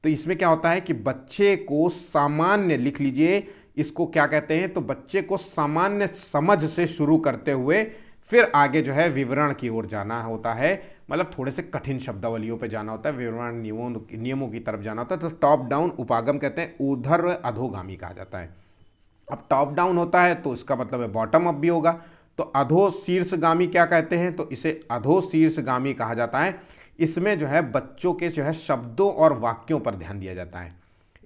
तो इसमें क्या होता है कि बच्चे को सामान्य, लिख लीजिए इसको क्या कहते हैं, तो बच्चे को सामान्य समझ से शुरू करते हुए फिर आगे जो है विवरण की ओर जाना होता है, मतलब थोड़े से कठिन शब्दावलियों पे जाना होता है, विवरण नियमों की तरफ जाना होता है। तो टॉप डाउन उपागम कहते हैं, ऊर्ध्व अधोगामी कहा जाता है। अब टॉप डाउन होता है तो इसका मतलब है बॉटम अप भी होगा। तो अधो शीर्षगामी क्या कहते हैं, तो इसे अधो शीर्षगामी कहा जाता है। इसमें जो है बच्चों के जो है शब्दों और वाक्यों पर ध्यान दिया जाता है,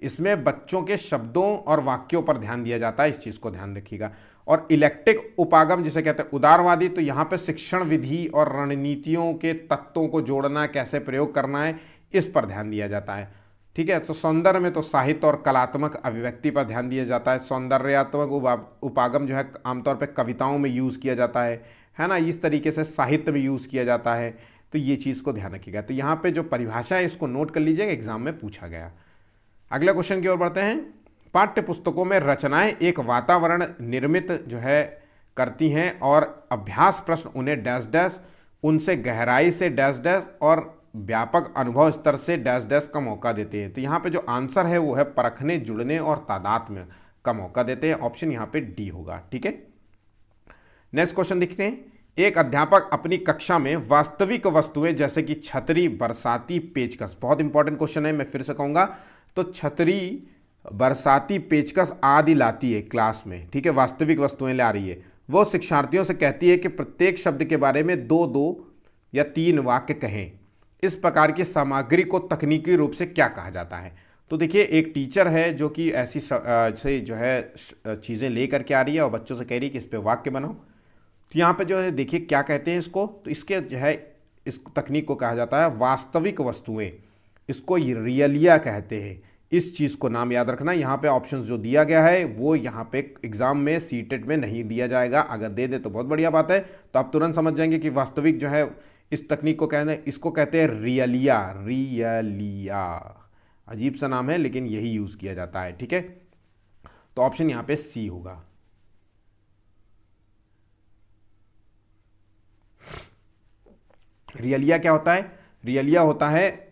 इसमें बच्चों के शब्दों और वाक्यों पर ध्यान दिया जाता है, इस चीज़ को ध्यान रखिएगा। और इलेक्टिक उपागम जिसे कहते हैं उदारवादी, तो यहाँ पे शिक्षण विधि और रणनीतियों के तत्वों को जोड़ना, कैसे प्रयोग करना है, इस पर ध्यान दिया जाता है। ठीक है, तो सौंदर्य में तो साहित्य और कलात्मक अभिव्यक्ति पर ध्यान दिया जाता है। सौंदर्यात्मक उपागम जो है आमतौर पर कविताओं में यूज़ किया जाता है ना, इस तरीके से साहित्य में यूज़ किया जाता है। तो ये चीज़ को ध्यान रखिएगा। तो यहाँ पे जो परिभाषा है इसको नोट कर लीजिएगा, एग्जाम में पूछा गया। अगले क्वेश्चन की ओर बढ़ते हैं। पाठ्य पुस्तकों में रचनाएं एक वातावरण निर्मित जो है करती हैं और अभ्यास प्रश्न उन्हें डैश डैश, उनसे गहराई से डैश डैश और व्यापक अनुभव स्तर से डैश डैश का मौका देते हैं। तो यहाँ पे जो आंसर है वो है परखने, जुड़ने और तादात्म्य का मौका देते हैं। ऑप्शन यहाँ पे डी होगा। ठीक है, नेक्स्ट क्वेश्चन देखते हैं। एक अध्यापक अपनी कक्षा में वास्तविक वस्तुएं जैसे कि छतरी, बरसाती, पेचकस, बहुत इंपॉर्टेंट क्वेश्चन है, मैं फिर से कहूंगा, तो छतरी, बरसाती, पेचकस आदि लाती है क्लास में। ठीक है, वास्तविक वस्तुएं ला रही है। वो शिक्षार्थियों से कहती है कि प्रत्येक शब्द के बारे में 2-2 या 3 वाक्य कहें। इस प्रकार की सामग्री को तकनीकी रूप से क्या कहा जाता है? तो देखिए, एक टीचर है जो कि ऐसी से जो है चीज़ें ले करके आ रही है और बच्चों से कह रही है कि इस पर वाक्य बनाओ। तो यहाँ पे जो है देखिए क्या कहते हैं इसको, तो इसके जो है इस तकनीक को कहा जाता है वास्तविक वस्तुएं, इसको रियलिया कहते हैं। इस चीज़ को नाम याद रखना। यहाँ पे ऑप्शंस जो दिया गया है वो यहाँ पे एग्जाम में सीटेट में नहीं दिया जाएगा, अगर दे दे तो बहुत बढ़िया बात है, तो आप तुरंत समझ जाएंगे कि वास्तविक जो है इस तकनीक को कहते हैं, इसको कहते हैं रियलिया। रियलिया अजीब सा नाम है लेकिन यही यूज़ किया जाता है। ठीक है, तो ऑप्शन यहाँ पे सी होगा। रियलिया क्या होता है? रियलिया होता है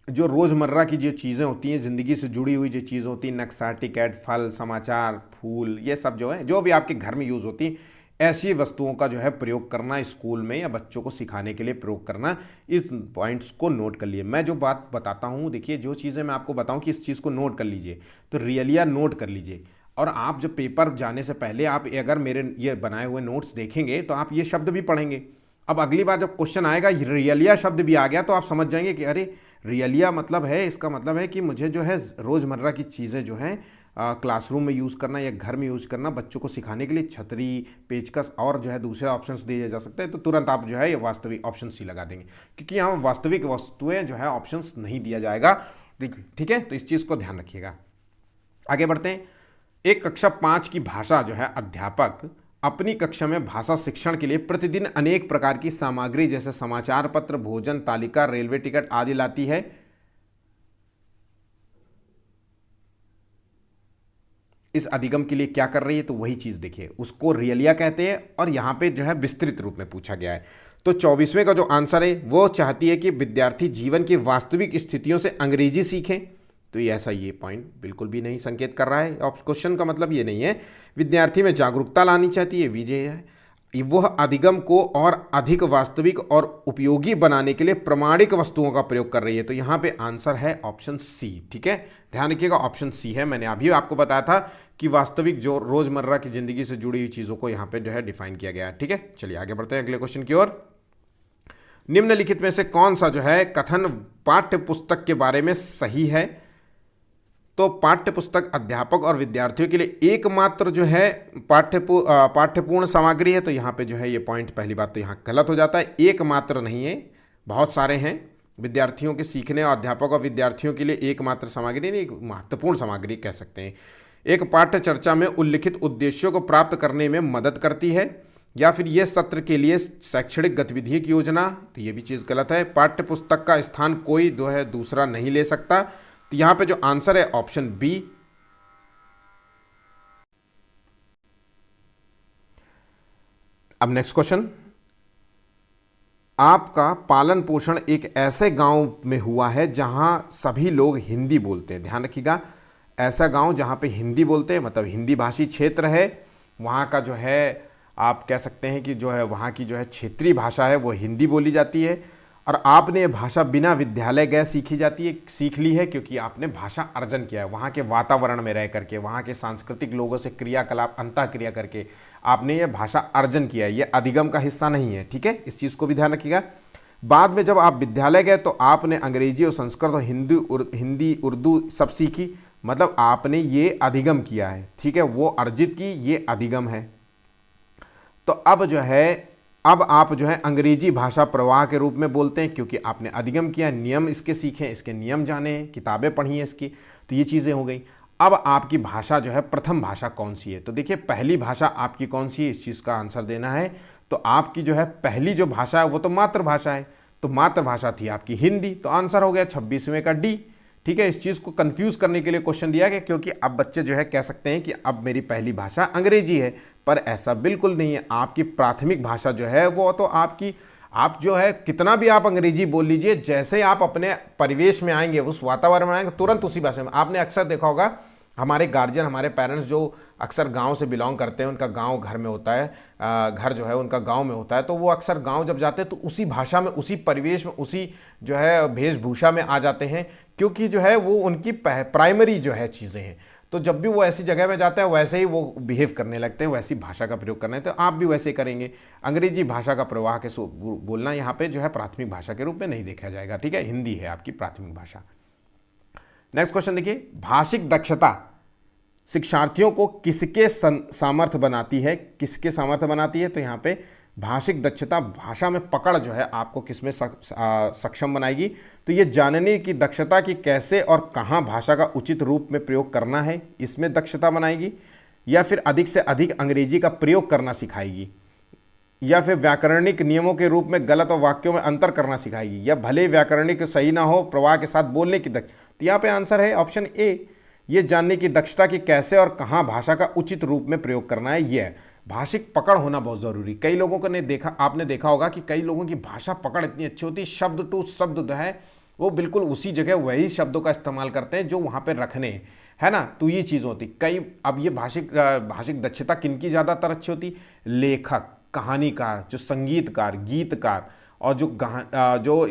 जो रोज़मर्रा की जो चीज़ें होती हैं, ज़िंदगी से जुड़ी हुई जो चीज़ होती हैं, नक्शा, टिकट, फल, समाचार, फूल, ये सब जो है जो भी आपके घर में यूज़ होती हैं, ऐसी वस्तुओं का जो है प्रयोग करना स्कूल में या बच्चों को सिखाने के लिए प्रयोग करना। इस पॉइंट्स को नोट कर लिए। मैं जो बात बताता हूँ, देखिए जो चीज़ें मैं आपको बताऊँ कि इस चीज़ को नोट कर लीजिए, तो रियलिया नोट कर लीजिए। और आप जब पेपर जाने से पहले आप अगर मेरे ये बनाए हुए नोट्स देखेंगे तो आप ये शब्द भी पढ़ेंगे। अब अगली बार जब क्वेश्चन आएगा रियलिया शब्द भी आ गया तो आप समझ जाएंगे कि अरे रियलिया मतलब है, इसका मतलब है कि मुझे जो है रोज़मर्रा की चीज़ें जो हैं क्लासरूम में यूज़ करना या घर में यूज़ करना, बच्चों को सिखाने के लिए छतरी, पेचकस और जो है दूसरे ऑप्शंस दिए जा सकते हैं। तो तुरंत आप जो है ये वास्तविक ऑप्शन सी लगा देंगे, क्योंकि यहाँ वास्तविक वस्तुएं जो है ऑप्शंस नहीं दिया जाएगा। ठीक है, तो इस चीज़ को ध्यान रखिएगा। आगे बढ़ते हैं। एक कक्षा 5 की भाषा जो है अध्यापक अपनी कक्षा में भाषा शिक्षण के लिए प्रतिदिन अनेक प्रकार की सामग्री जैसे समाचार पत्र, भोजन तालिका, रेलवे टिकट आदि लाती है। इस अधिगम के लिए क्या कर रही है, तो वही चीज़ देखिए, उसको रियलिया कहते हैं और यहाँ पे जो है विस्तृत रूप में पूछा गया है। तो 24वें का जो आंसर है वो चाहती है कि विद्यार्थी जीवन की वास्तविक स्थितियों से अंग्रेजी सीखें। तो ये ऐसा ये पॉइंट बिल्कुल भी नहीं संकेत कर रहा है। अब क्वेश्चन का मतलब ये नहीं है। विद्यार्थी में जागरूकता लानी चाहती है, विजय है। वह अधिगम को और अधिक वास्तविक और उपयोगी बनाने के लिए प्रमाणिक वस्तुओं का प्रयोग कर रही है। तो यहाँ पे आंसर है ऑप्शन सी। ठीक है, ध्यान रखिएगा, ऑप्शन सी है। मैंने अभी आपको बताया था कि वास्तविक जो रोजमर्रा की जिंदगी से जुड़ी हुई चीजों को यहाँ पे जो है डिफाइन किया गया है। ठीक है, चलिए आगे बढ़ते हैं अगले क्वेश्चन की ओर। निम्नलिखित में से कौन सा जो है कथन पाठ्य पुस्तक के बारे में सही है? तो पाठ्य पुस्तक अध्यापक और विद्यार्थियों के लिए एकमात्र जो है पाठ्यपूर्ण सामग्री है। तो यहाँ पे जो है ये पॉइंट, पहली बात तो यहाँ गलत हो जाता है। एकमात्र नहीं है, बहुत सारे हैं। विद्यार्थियों के सीखने और अध्यापक और विद्यार्थियों के लिए एकमात्र सामग्री नहीं, एक महत्वपूर्ण सामग्री कह सकते हैं। एक पाठ्य चर्चा में उल्लिखित उद्देश्यों को प्राप्त करने में मदद करती है, या फिर ये सत्र के लिए शैक्षणिक गतिविधि की योजना। तो ये भी चीज़ गलत है। पाठ्य पुस्तक का स्थान कोई जो है दूसरा नहीं ले सकता। तो यहां पे जो आंसर है ऑप्शन बी। अब नेक्स्ट क्वेश्चन, आपका पालन पोषण एक ऐसे गांव में हुआ है जहां सभी लोग हिंदी बोलते हैं। ध्यान रखिएगा, ऐसा गांव जहां पे हिंदी बोलते हैं, मतलब हिंदी भाषी क्षेत्र है। वहां का जो है आप कह सकते हैं कि जो है वहाँ की जो है क्षेत्रीय भाषा है वो हिंदी बोली जाती है। और आपने ये भाषा बिना विद्यालय गए सीख ली है, क्योंकि आपने भाषा अर्जन किया है वहाँ के वातावरण में रह करके, वहाँ के सांस्कृतिक लोगों से क्रियाकलाप अंतःक्रिया करके आपने ये भाषा अर्जन किया है। ये अधिगम का हिस्सा नहीं है। ठीक है, इस चीज़ को भी ध्यान रखिएगा। बाद में जब आप विद्यालय गए तो आपने अंग्रेजी और संस्कृत और हिंदी उर्दू सब सीखी, मतलब आपने ये अधिगम किया है। ठीक है, वो अर्जित की, ये अधिगम है। तो अब आप जो है अंग्रेजी भाषा प्रवाह के रूप में बोलते हैं, क्योंकि आपने अधिगम किया, नियम इसके सीखे, इसके नियम जाने, किताबें पढ़ी हैं इसकी। तो ये चीज़ें हो गई। अब आपकी भाषा जो है प्रथम भाषा कौन सी है? तो देखिए, पहली भाषा आपकी कौन सी है, इस चीज़ का आंसर देना है। तो आपकी जो है पहली जो भाषा है वो तो मातृभाषा है। तो मातृभाषा थी आपकी हिंदी। तो आंसर हो गया 26वें का डी। ठीक है, इस चीज़ को कंफ्यूज करने के लिए क्वेश्चन दिया गया, क्योंकि अब बच्चे जो है कह सकते हैं कि अब मेरी पहली भाषा अंग्रेजी है, पर ऐसा बिल्कुल नहीं है। आपकी प्राथमिक भाषा जो है वो तो आप जो है कितना भी आप अंग्रेजी बोल लीजिए, जैसे आप अपने परिवेश में आएंगे, उस वातावरण में आएंगे, तुरंत उसी भाषा में। आपने अक्सर देखा होगा हमारे गार्जियन, हमारे पेरेंट्स जो अक्सर गांव से बिलोंग करते हैं, उनका गांव घर में होता है, घर जो है उनका गांव में होता है, तो वो अक्सर गांव जब जाते हैं तो उसी भाषा में, उसी परिवेश में, उसी जो है वेशभूषा में आ जाते हैं, क्योंकि जो है वो उनकी प्राइमरी जो है चीज़ें हैं। तो जब भी वो ऐसी जगह में जाते हैं वैसे ही वो बिहेव करने लगते हैं, वैसी भाषा का प्रयोग करना है। तो आप भी वैसे करेंगे। अंग्रेजी भाषा का प्रवाह के बोलना यहाँ पे जो है प्राथमिक भाषा के रूप में नहीं देखा जाएगा। ठीक है, हिंदी है आपकी प्राथमिक भाषा। नेक्स्ट क्वेश्चन देखिए, भाषिक दक्षता शिक्षार्थियों को किसके सामर्थ्य बनाती है? किसके सामर्थ्य बनाती है? तो यहाँ पे भाषिक दक्षता, भाषा में पकड़ जो है आपको किसमें सक्षम बनाएगी? तो ये जानने की दक्षता कि कैसे और कहाँ भाषा का उचित रूप में प्रयोग करना है, इसमें दक्षता बनाएगी, या फिर अधिक से अधिक अंग्रेजी का प्रयोग करना सिखाएगी, या फिर व्याकरणिक नियमों के रूप में गलत और वाक्यों में अंतर करना सिखाएगी, या भले व्याकरणिक सही ना हो प्रवाह के साथ बोलने की दक्षता। तो यहाँ पे आंसर है ऑप्शन ए, ये जानने की दक्षता कि कैसे और कहाँ भाषा का उचित रूप में प्रयोग करना है। ये भाषिक पकड़ होना बहुत ज़रूरी। कई लोगों को आपने देखा होगा कि कई लोगों की भाषा पकड़ इतनी अच्छी होती है, शब्द टू शब्द जो है वो बिल्कुल उसी जगह वही शब्दों का इस्तेमाल करते हैं जो वहाँ पे रखने है ना। तो ये चीज़ होती कई। अब ये भाषिक दक्षता किनकी ज़्यादातर अच्छी होती? लेखक, कहानीकार, जो संगीतकार, गीतकार और जो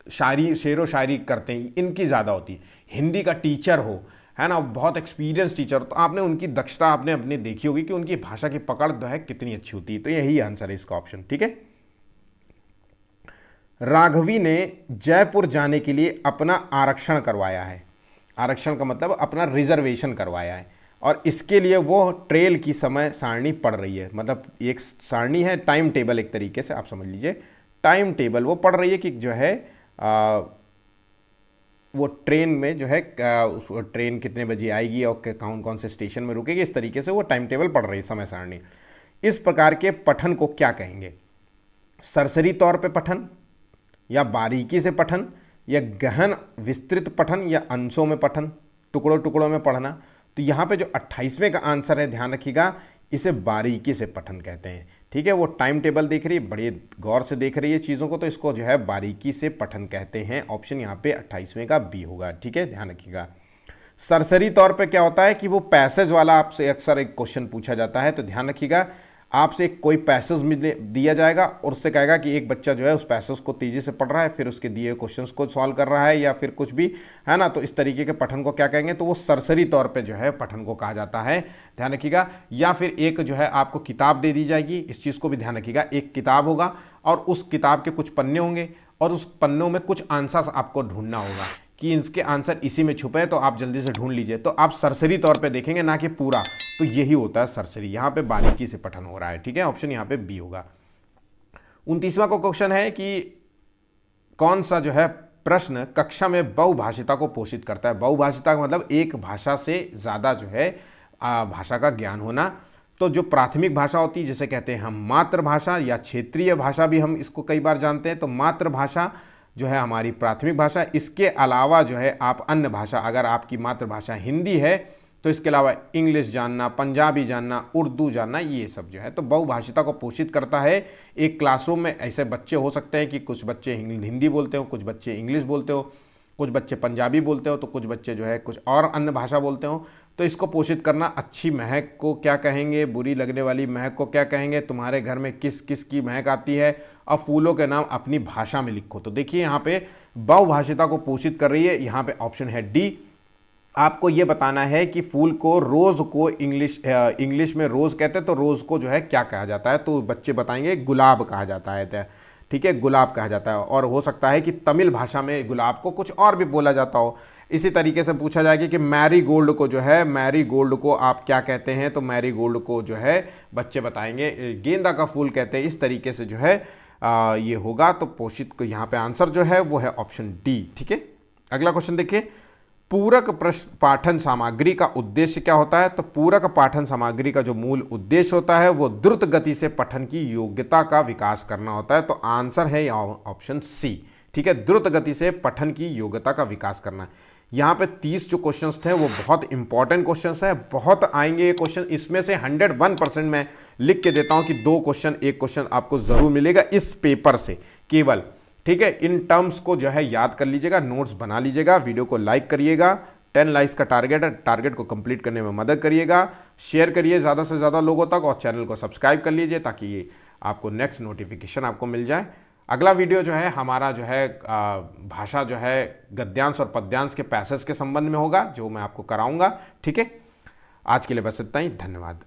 शायरी, शेरो शायरी करते हैं, इनकी ज़्यादा होती। हिंदी का टीचर हो, है ना, बहुत एक्सपीरियंस टीचर, तो आपने उनकी दक्षता आपने अपने देखी होगी कि उनकी भाषा की पकड़ जो है कितनी अच्छी होती है। तो यही आंसर है इसका ऑप्शन। ठीक है, राघवी ने जयपुर जाने के लिए अपना आरक्षण करवाया है। आरक्षण का मतलब अपना रिजर्वेशन करवाया है, और इसके लिए वो ट्रेल की समय सारणी पढ़ रही है। मतलब एक सारणी है, टाइम टेबल, एक तरीके से आप समझ लीजिए टाइम टेबल वो पढ़ रही है कि जो है वो ट्रेन में जो है उस ट्रेन कितने बजे आएगी और कौन कौन से स्टेशन में रुकेगी, इस तरीके से वो टाइम टेबल पढ़ रही है, समय सारणी। इस प्रकार के पठन को क्या कहेंगे? सरसरी तौर पे पठन, या बारीकी से पठन, या गहन विस्तृत पठन, या अंशों में पठन, टुकड़ों टुकड़ों में पढ़ना। तो यहाँ पे जो 28वें का आंसर है, ध्यान रखिएगा, इसे बारीकी से पठन कहते हैं। ठीक है, वो टाइम टेबल देख रही है, बड़े गौर से देख रही है चीज़ों को, तो इसको जो है बारीकी से पठन कहते हैं। ऑप्शन यहाँ पे 28वें का बी होगा। ठीक है, ध्यान रखिएगा। सरसरी तौर पे क्या होता है कि वो पैसेज वाला आपसे अक्सर एक क्वेश्चन पूछा जाता है, तो ध्यान रखिएगा, आपसे कोई पैसेज दिया जाएगा और उससे कहेगा कि एक बच्चा जो है उस पैसेज को तेजी से पढ़ रहा है, फिर उसके दिए क्वेश्चंस को सॉल्व कर रहा है या फिर कुछ भी है ना, तो इस तरीके के पठन को क्या कहेंगे, तो वो सरसरी तौर पे जो है पठन को कहा जाता है। ध्यान रखिएगा। या फिर एक जो है आपको किताब दे दी जाएगी, इस चीज़ को भी ध्यान रखिएगा, एक किताब होगा और उस किताब के कुछ पन्ने होंगे और उस पन्नों में कुछ आंसर आपको ढूंढना होगा कि इसके आंसर इसी में छुपे हैं, तो आप जल्दी से ढूंढ लीजिए। तो आप सरसरी तौर पे देखेंगे, ना कि पूरा, तो यही होता है सरसरी। यहाँ पे बारीकी से पठन हो रहा है। ठीक है, ऑप्शन यहाँ पे बी होगा। 29वां को क्वेश्चन है कि कौन सा जो है प्रश्न कक्षा में बहुभाषिता को पोषित करता है। बहुभाषिता का मतलब एक भाषा से ज़्यादा जो है भाषा का ज्ञान होना। तो जो प्राथमिक भाषा होती है, जिसे कहते हैं हम मातृभाषा या क्षेत्रीय भाषा भी हम इसको कई बार जानते हैं, तो मातृभाषा जो है हमारी प्राथमिक भाषा। इसके अलावा जो है आप अन्य भाषा, अगर आपकी मातृभाषा हिंदी है तो इसके अलावा इंग्लिश जानना, पंजाबी जानना, उर्दू जानना, ये सब जो है तो बहुभाषिता को पोषित करता है। एक क्लासरूम में ऐसे बच्चे हो सकते हैं कि कुछ बच्चे हिंदी बोलते हो, कुछ बच्चे इंग्लिश बोलते हो, कुछ बच्चे पंजाबी बोलते हो, तो कुछ बच्चे जो है कुछ और अन्य भाषा बोलते हो। तो इसको पोषित करना, अच्छी महक को क्या कहेंगे, बुरी लगने वाली महक को क्या कहेंगे, तुम्हारे घर में किस किस की महक आती है, और फूलों के नाम अपनी भाषा में लिखो। तो देखिए यहाँ पे बहुभाषिता को पोषित कर रही है, यहाँ पे ऑप्शन है डी। आपको ये बताना है कि फूल को, रोज़ को इंग्लिश में रोज़ कहते हैं, तो रोज़ को जो है क्या कहा जाता है, तो बच्चे बताएंगे गुलाब कहा जाता है। ठीक है, गुलाब कहा जाता है। और हो सकता है कि तमिल भाषा में गुलाब को कुछ और भी बोला जाता हो। इसी तरीके से पूछा जाएगा कि मैरी गोल्ड को जो है, मैरी गोल्ड को आप क्या कहते हैं, तो मैरी गोल्ड को जो है बच्चे बताएंगे गेंदा का फूल कहते हैं। इस तरीके से जो है ये होगा। तो पोषित को यहाँ पे आंसर जो है वो है ऑप्शन डी। ठीक है, अगला क्वेश्चन देखिए, पूरक प्रश्न पाठन सामग्री का उद्देश्य क्या होता है। तो पूरक पाठन सामग्री का जो मूल उद्देश्य होता है वो द्रुत गति से पठन की योग्यता का विकास करना होता है। तो आंसर है ऑप्शन सी। ठीक है, द्रुत गति से पठन की योग्यता का विकास करना। यहाँ पे 30 जो क्वेश्चंस थे वो बहुत इंपॉर्टेंट क्वेश्चंस है, बहुत आएंगे ये क्वेश्चन। इसमें से 101% मैं लिख के देता हूँ कि एक क्वेश्चन आपको जरूर मिलेगा इस पेपर से केवल। ठीक है, इन टर्म्स को जो है याद कर लीजिएगा, नोट्स बना लीजिएगा, वीडियो को लाइक करिएगा, 10 लाइक्स का टारगेट है, टारगेट को कंप्लीट करने में मदद करिएगा, शेयर करिए ज़्यादा से ज़्यादा लोगों तक, और चैनल को सब्सक्राइब कर लीजिए ताकि ये आपको नेक्स्ट नोटिफिकेशन आपको मिल जाए। अगला वीडियो जो है हमारा जो है भाषा जो है गद्यांश और पद्यांश के पैसेज के संबंध में होगा, जो मैं आपको कराऊंगा। ठीक है, आज के लिए बस इतना ही, धन्यवाद।